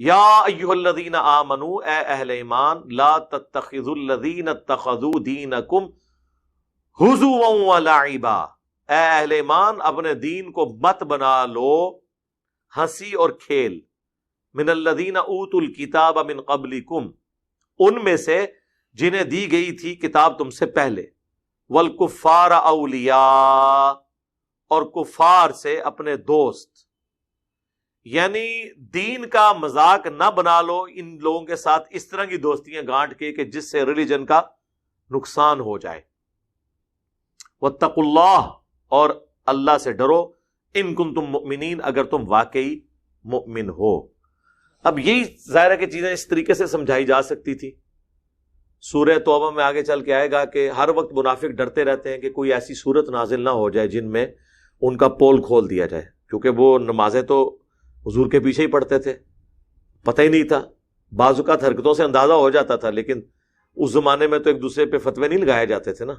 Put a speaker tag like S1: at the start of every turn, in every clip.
S1: یا ایھا الذین آمنوا، اے اہل ایمان، لا تتخذوا الذین اتخذوا دینکم ہزوا ولعبا، اے اہل ایمان اپنے دین کو مت بنا لو ہنسی اور کھیل، من الذین اوتوا الکتاب من قبلکم، ان میں سے جنہیں دی گئی تھی کتاب تم سے پہلے، والکفار اولیاء، اور کفار سے اپنے دوست، یعنی دین کا مذاق نہ بنا لو ان لوگوں کے ساتھ اس طرح کی دوستیاں گانٹ کے کہ جس سے ریلیجن کا نقصان ہو جائے۔ واتقوا اللہ، اور اللہ سے ڈرو، ان کنتم مؤمنین، اگر تم واقعی مؤمن ہو۔ اب یہی ظاہر ہے کہ چیزیں اس طریقے سے سمجھائی جا سکتی تھی۔ سورہ توبہ میں آگے چل کے آئے گا کہ ہر وقت منافق ڈرتے رہتے ہیں کہ کوئی ایسی صورت نازل نہ ہو جائے جن میں ان کا پول کھول دیا جائے، کیونکہ وہ نمازیں تو حضور کے پیچھے ہی پڑھتے تھے، پتہ ہی نہیں تھا، بعض اوقات حرکتوں سے اندازہ ہو جاتا تھا، لیکن اس زمانے میں تو ایک دوسرے پہ فتوے نہیں لگائے جاتے تھے نا،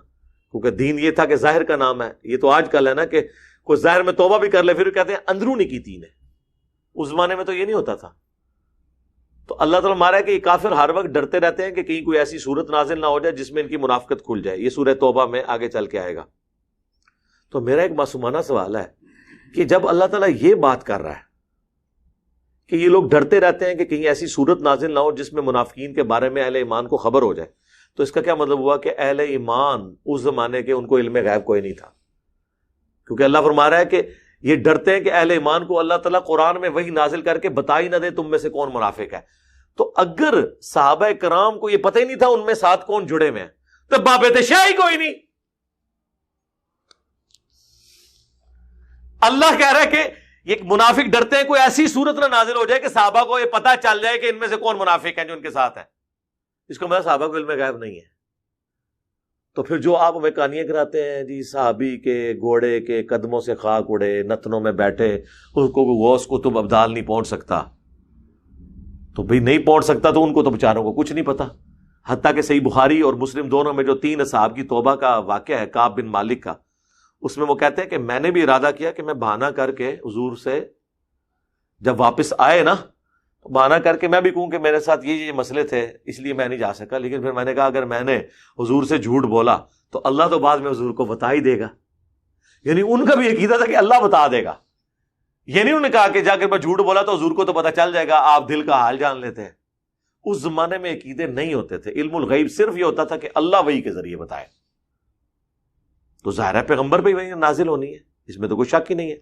S1: کیونکہ دین یہ تھا کہ ظاہر کا نام ہے۔ یہ تو آج کل ہے نا کہ کوئی ظاہر میں توبہ بھی کر لے پھر کہتے ہیں اندرونی کی دین ہے، اس زمانے میں تو یہ نہیں ہوتا تھا۔ تو اللہ تعالیٰ مارا ہے کہ یہ کافر ہر وقت ڈرتے رہتے ہیں کہ کہیں کوئی ایسی صورت نازل نہ ہو جائے جس میں ان کی منافقت کھل جائے۔ یہ سورہ توبہ میں آگے چل کے آئے گا۔ تو میرا ایک معصومانہ سوال ہے کہ جب اللہ تعالیٰ یہ بات کر رہا ہے کہ یہ لوگ ڈرتے رہتے ہیں کہ کہیں ایسی صورت نازل نہ ہو جس میں منافقین کے بارے میں اہل ایمان کو خبر ہو جائے، تو اس کا کیا مطلب ہوا کہ اہل ایمان اس زمانے کے ان کو علم غیب کوئی نہیں تھا؟ کیونکہ اللہ فرما رہا ہے کہ یہ ڈرتے ہیں کہ اہل ایمان کو اللہ تعالیٰ قرآن میں وہی نازل کر کے بتا ہی نہ دے تم میں سے کون منافق ہے۔ تو اگر صحابہ کرام کو یہ پتہ ہی نہیں تھا ان میں ساتھ کون جڑے ہوئے ہیں، تو بابت شاہی کوئی نہیں۔ اللہ کہہ رہا ہے کہ یہ منافق ڈرتے ہیں کوئی ایسی صورت نہ نازل ہو جائے کہ صحابہ کو یہ پتہ چل جائے کہ ان میں سے کون منافق ہیں جو ان کے ساتھ ہیں۔ اس کا مطلب صحابہ کو علم غیب نہیں ہے۔ تو پھر جو آپ ہمیں کہانیاں کراتے ہیں جی صحابی کے گھوڑے کے قدموں سے خاک اڑے، نتنوں میں بیٹھے، اس کو غوث قطب ابدال نہیں پہنچ سکتا، تو بھئی نہیں پہنچ سکتا تو ان کو تو بیچاروں کو کچھ نہیں پتا۔ حتیٰ کہ صحیح بخاری اور مسلم دونوں میں جو 3 اصحاب کی توبہ کا واقعہ ہے کعب بن مالک کا، اس میں وہ کہتے ہیں کہ میں نے بھی ارادہ کیا کہ میں بہانہ کر کے حضور سے جب واپس آئے نا، بہانہ کر کے میں بھی کہوں کہ میرے ساتھ یہ مسئلے تھے اس لیے میں نہیں جا سکا، لیکن پھر میں نے کہا اگر میں نے حضور سے جھوٹ بولا تو اللہ تو بعد میں حضور کو بتا ہی دے گا۔ یعنی ان کا بھی عقیدہ تھا کہ اللہ بتا دے گا، یہ نہیں انہوں نے کہا کہ جا کے میں جھوٹ بولا تو حضور کو تو پتا چل جائے گا، آپ دل کا حال جان لیتے ہیں۔ اس زمانے میں عقیدے نہیں ہوتے تھے، علم الغیب صرف یہ ہوتا تھا کہ اللہ وحی کے ذریعے بتائے۔ تو ظاہر ہے پیغمبر پہ وحی نازل ہونی ہے، اس میں تو کوئی شک ہی نہیں ہے۔